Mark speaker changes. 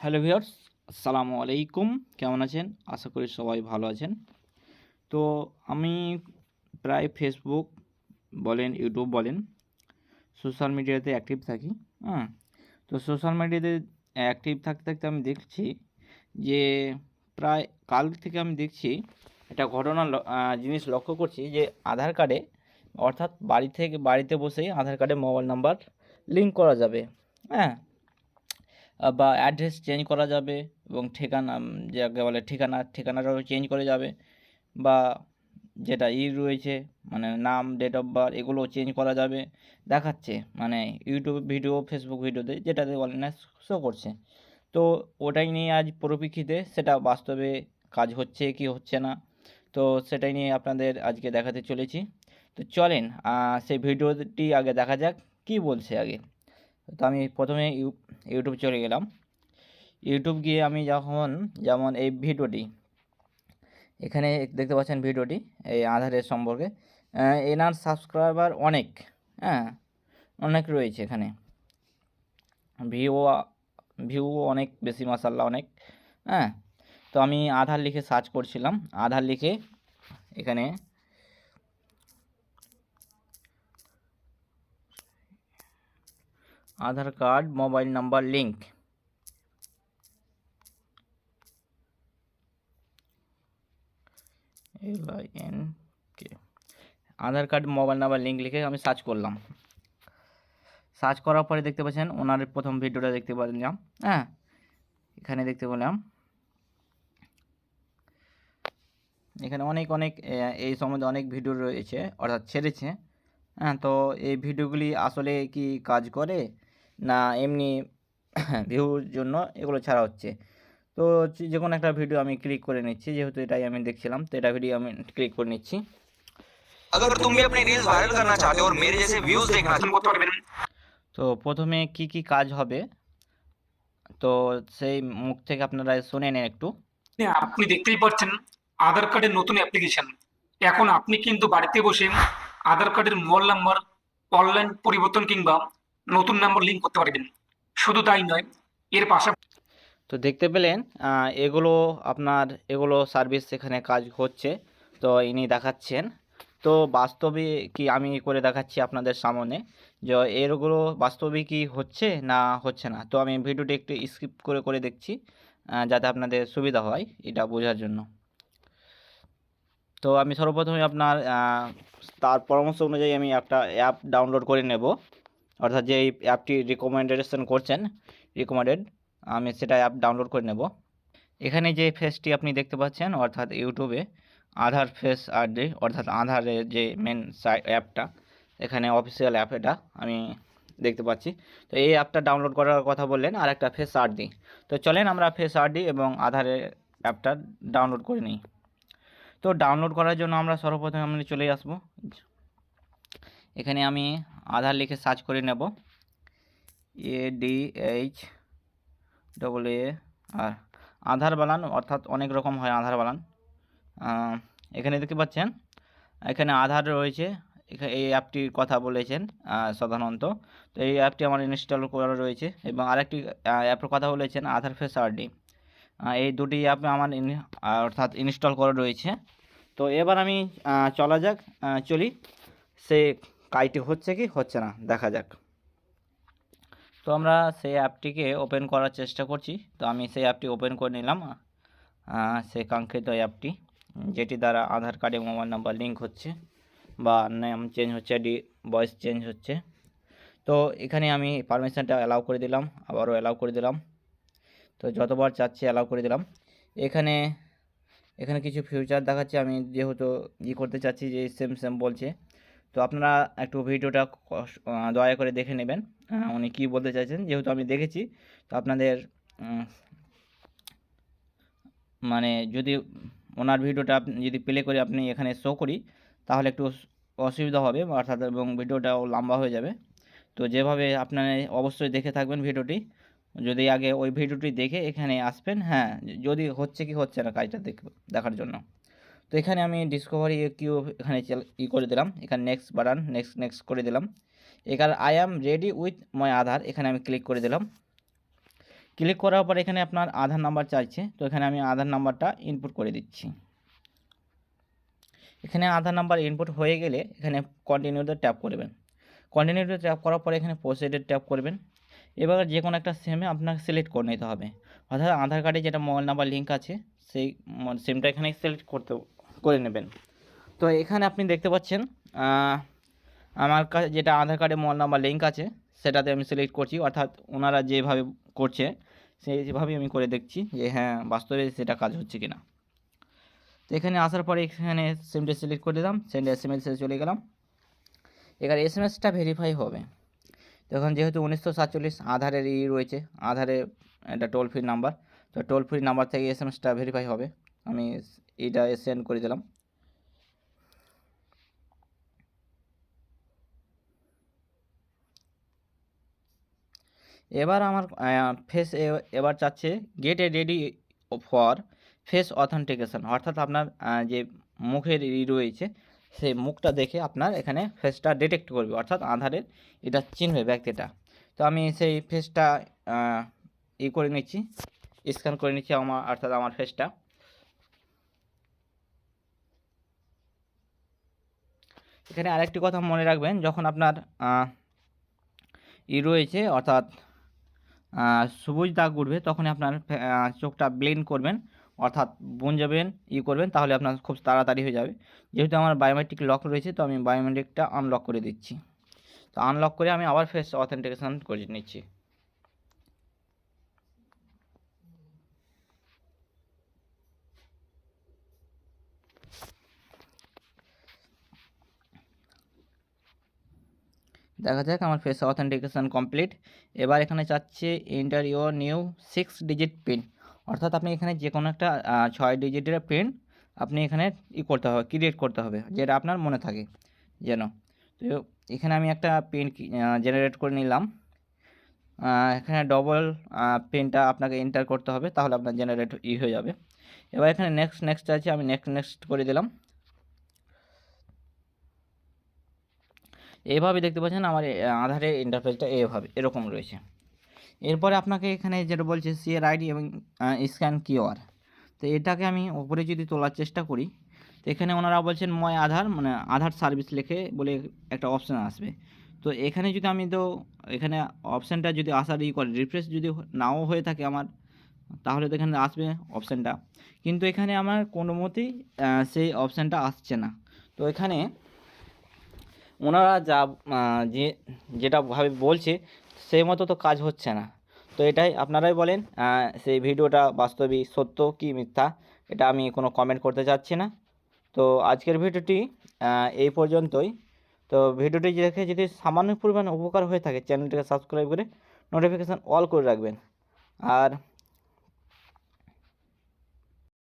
Speaker 1: Hello viewers, আসসালামু আলাইকুম। কেমন আছেন? আশা করি সবাই ভালো আছেন। তো আমি প্রায় ফেসবুক বলেন, ইউটিউব বলেন, সোশ্যাল মিডিয়াতে অ্যাক্টিভ থাকি। হ্যাঁ? তো সোশ্যাল মিডিয়াতে অ্যাক্টিভ থাকতে, থাকতে আমি দেখছি যে প্রায় কাল থেকে আমি দেখছি একটা ঘটনা জিনিস লক্ষ্য করছি যে আধার কার্ডে অর্থাৎ বাড়িতে বসেই আধার কার্ডে মোবাইল নাম্বার লিঙ্ক করা যাবে। হ্যাঁ? বা অ্যাড্রেস চেঞ্জ করা যাবে এবং ঠিকানা যাকে বলে ঠিকানাটাও চেঞ্জ করা যাবে বা যেটা রয়েছে মানে নাম, ডেট অফ বার্থ এগুলোও চেঞ্জ করা যাবে দেখাচ্ছে। মানে ইউটিউব ভিডিও, ফেসবুক ভিডিওতে যেটাতে বলে না শো করছে। তো ওটাই নিয়ে আজ পরিপ্রেক্ষিতে সেটা বাস্তবে কাজ হচ্ছে কি হচ্ছে না, তো সেটাই নিয়ে আপনাদের আজকে দেখাতে চলেছি। তো চলেন সেই ভিডিওটি আগে দেখা যাক কি বলছে আগে। তো আমি প্রথমে ইউটিউব চলে গেলাম। ইউটিউব গিয়ে আমি যেমন এই ভিডিওটি এখানে দেখতে পাচ্ছেন, ভিডিওটি এই আধারের সম্পর্কে। এনার সাবস্ক্রাইবার অনেক, হ্যাঁ, অনেক রয়েছে এখানে, ভিউ ভিউ অনেক বেশি, মাসাল্লাহ অনেক। হ্যাঁ, তো আমি আধার লিখে সার্চ করছিলাম। আধার লিখে এখানে Aadhaar card mobile number link, LINK, Aadhaar card mobile number link লিখে আমি সার্চ করলাম। সার্চ করার পরে দেখতে পাচ্ছেন ওনার প্রথম ভিডিওটা দেখতে পেলাম। হ্যাঁ, এখানে দেখতে পেলাম এখানে অনেক অনেক এই সম্বন্ধে অনেক ভিডিও রয়েছে অর্থাৎ ছেড়েছে। হ্যাঁ, তো এই ভিডিওগুলি আসলে কি কাজ করে না এমনি ভিউর জন্য এগুলো ছাড়া হচ্ছে। তো যে কোনো একটা ভিডিও আমি ক্লিক করে নিচ্ছি, যেহেতু এটাই আমি দেখছিলাম, তো এটা ভিডিও আমি ক্লিক করে নিচ্ছি।
Speaker 2: अगर तुम भी अपनी रील्स वायरल करना चाहते हो और मेरे जैसे व्यूज देखना चाहते हो
Speaker 1: তো প্রথমে কি কাজ হবে, তো সেই মুখ থেকে আপনারা শুনে নেন একটু।
Speaker 3: আপনি দেখতেই পাচ্ছেন আধার কার্ডের নতুন অ্যাপ্লিকেশন। এখন আপনি কিন্তু বাড়িতে বসে আধার কার্ডের মোবাইল নাম্বার অনলাইন পরিবর্তন কিংবা নতুন নাম্বার লিঙ্ক করতে পারবেন। শুধু তাই নয়, এর পাশাপাশি
Speaker 1: তো দেখতে পেলেন এগুলো সার্ভিস এখানে কাজ হচ্ছে, তো ইনি দেখাচ্ছেন। তো বাস্তবে কি আমি করে দেখাচ্ছি আপনাদের সামনে যে এরগুলো বাস্তবে কি হচ্ছে না হচ্ছে না। তো আমি ভিডিওটি একটু স্কিপ করে করে দেখছি যাতে আপনাদের সুবিধা হয় এটা বোঝার জন্য। তো আমি সর্বপ্রথমে আপনার তার পরামর্শ অনুযায়ী আমি একটা অ্যাপ ডাউনলোড করে নেব, অর্থাৎ যে এই অ্যাপটি রিকমেন্ডেশন করছেন, রিকমেন্ডেড, আমি সেটা অ্যাপ ডাউনলোড করে নেব। এখানে যে ফেসটি আপনি দেখতে পাচ্ছেন অর্থাৎ ইউটিউবে আধার ফেস আইডি, অর্থাৎ আধারের যে মেন অ্যাপটা, এখানে অফিসিয়াল অ্যাপ এটা আমি দেখতে পাচ্ছি। তো এই অ্যাপটা ডাউনলোড করার কথা বললেন আর একটা ফেস আইডি। তো চলেন আমরা ফেস আইডি এবং আধারের অ্যাপটা ডাউনলোড করে নিই। তো ডাউনলোড করার জন্য আমরা সর্বপ্রথমে আমরা চলে আসব, এখানে আমি আধার লিখে সার্চ করে নেব, ADHAA আধার বানান, অর্থাৎ অনেক রকম হয় আধার বানান। এখানে দেখতে পাচ্ছেন এখানে আধার রয়েছে, এই অ্যাপটির কথা বলেছেন সাধারণত। তো এই অ্যাপটি আমার ইনস্টল করা রয়েছে এবং আরেকটি অ্যাপের কথা বলেছেন আধার ফেস আরডি। এই দুটি অ্যাপ আমার অর্থাৎ ইনস্টল করা রয়েছে। তো এবার আমি চলি সে কাজটি হচ্ছে কি হচ্ছে না দেখা যাক। তো আমরা সেই অ্যাপটিকে ওপেন করার চেষ্টা করছি। তো আমি সেই অ্যাপটি ওপেন করে নিলাম, সেই কাঙ্ক্ষিত অ্যাপটি যেটি দ্বারা আধার কার্ডে মোবাইল নাম্বার লিঙ্ক হচ্ছে বা নাম চেঞ্জ হচ্ছে, ভয়েস চেঞ্জ হচ্ছে। তো এখানে আমি পারমিশনটা অ্যালাউ করে দিলাম, আবারও অ্যালাউ করে দিলাম। তো যতবার চাচ্ছি অ্যালাউ করে দিলাম। এখানে এখানে কিছু ফিউচার দেখাচ্ছে, আমি যেহেতু করতে চাচ্ছি যে সেম বলছে। তো আপনারা একটু ভিডিওটা দয়া করে দেখে নেবেন উনি কী বলতে চাইছেন, যেহেতু আমি দেখেছি। তো আপনাদের মানে যদি ওনার ভিডিওটা আপনি যদি প্লে করে আপনি এখানে শো করি তাহলে একটু অসুবিধা হবে অর্থাৎ, এবং ভিডিওটাও লম্বা হয়ে যাবে। তো যেভাবে আপনারা অবশ্যই দেখে থাকবেন ভিডিওটি, যদি আগে ওই ভিডিওটি দেখে এখানে আসবেন, হ্যাঁ, যদি হচ্ছে কি হচ্ছে না কাজটা দেখার জন্য। তো এখানে আমি ডিসকভারি কিউ এখানে করে দিলাম, এখানে নেক্সট বাটন, নেক্সট করে দিলাম। এখানে I am ready with my Aadhaar, এখানে আমি ক্লিক করে দিলাম। ক্লিক করার পর এখানে আপনার আধার নাম্বার চাইছে, তো এখানে আমি আধার নাম্বারটা ইনপুট করে দিচ্ছি। এখানে আধার নাম্বার ইনপুট হয়ে গেলে এখানে কন্টিনিউতে ট্যাপ করবেন। কন্টিনিউতে ট্যাপ করার পরে এখানে প্রসিডে ট্যাপ করবেন। এবার যে কোনো একটা সিমে আপনাকে সিলেক্ট করে নিতে হবে, অর্থাৎ আধার কার্ডে যেটা মোবাইল নাম্বার লিঙ্ক আছে সেই সিমটা এখানে সিলেক্ট করে নেবেন। তো এখানে আপনি দেখতে পাচ্ছেন আমার কাছে যেটা আধার কার্ডে মোবাইল নাম্বার লিঙ্ক আছে সেটাতে আমি সিলেক্ট করছি, অর্থাৎ ওনারা যেভাবে করছে সেইভাবেই আমি করে দেখছি যে হ্যাঁ বাস্তবে সেটা কাজ হচ্ছে কিনা। তো এখানে আসার পরে এখানে সিমটা সিলেক্ট করে দিলাম, সেন্ড SMS চলে গেলাম। এখানে SMS-টা ভেরিফাই হবে। তখন যেহেতু 1947 আধারের রয়েছে, আধারে একটা টোল ফ্রি নাম্বার, তো টোল ফ্রি নাম্বার থেকে SMS-টা ভেরিফাই হবে। আমি এটা সেন্ড করে দিলাম। এবার আমার ফেস এবার চাচ্ছে gate A ready for face authentication, অর্থাৎ আপনার যে মুখের রয়েছে সেই মুখটা দেখে আপনার এখানে ফেসটা ডিটেক্ট করবে, অর্থাৎ আধারের এটা চিনবে ব্যক্তিটা। তো আমি সেই ফেসটা করে নিচ্ছি, স্ক্যান করে নিচ্ছি অর্থাৎ আমার ফেসটা। এখানে আরেকটি কথা মনে রাখবেন, যখন আপনার রয়েছে অর্থাৎ সবুজ দাগ উঠবে তখনই আপনার চোখটা ব্লেন্ড করবেন, অর্থাৎ বুনজাবেন করবেন, তাহলে আপনার খুব তাড়াতাড়ি হয়ে যাবে। যেহেতু আমার বায়োমেট্রিক লক রয়েছে তো আমি বায়োমেট্রিকটা আনলক করে দিচ্ছি। তো আনলক করে আমি আবার ফেস অথেন্টিকেশন করে নিচ্ছি। দেখা যাক আমার ফেস অথেন্টিকেশন কমপ্লিট। এবার এখানে চাচ্ছে enter your new 6 digit pin, অর্থাৎ আপনি এখানে যে কোনো একটা 6 ডিজিটের পিন আপনি এখানে করতে হবে, ক্রিয়েট করতে হবে, যেটা আপনার মনে থাকে যেন। তো এখানে আমি একটা পিন জেনারেট করে নিলাম। এখানে ডবল পিনটা আপনাকে এন্টার করতে হবে, তাহলে আপনার জেনারেট হয়ে যাবে। এবার এখানে নেক্সট আছে, আমি নেক্সট করে দিলাম। এইভাবে দেখতে পাচ্ছেন আমার আধারের ইন্টারফেসটা এরকম রয়েছে। এরপরে আপনাকে এখানে যেটা বলছে শেয়ার আইডি এবং স্ক্যান কিউআর, তো এটাকে আমি ওপরে যদি তোলার চেষ্টা করি তো এখানে ওনারা বলছেন ময় আধার, মানে আধার সার্ভিস লেখে বলে একটা অপশান আসবে। তো এখানে যদি আমি তো এখানে অপশানটা যদি আসার করে রিফ্রেশ যদি নাও হয়ে থাকে আমার, তাহলে তো এখানে আসবে অপশানটা, কিন্তু এখানে আমার কোনো মতেই সেই অপশানটা আসছে না। তো এখানে ওনারা যেটা ভাবে বলছে সেই মতো তো কাজ হচ্ছে না। তো এটাই আপনারাই বলেন সেই ভিডিওটা বাস্তবিক সত্য কি মিথ্যা, এটা আমি কোনো কমেন্ট করতে চাচ্ছি না। তো আজকের ভিডিওটি এই পর্যন্তই। তো ভিডিওটি দেখে যদি সামান্য পরিমাণ উপকার হয়ে থাকে চ্যানেলটিকে সাবস্ক্রাইব করে নোটিফিকেশান অল করে রাখবেন। আর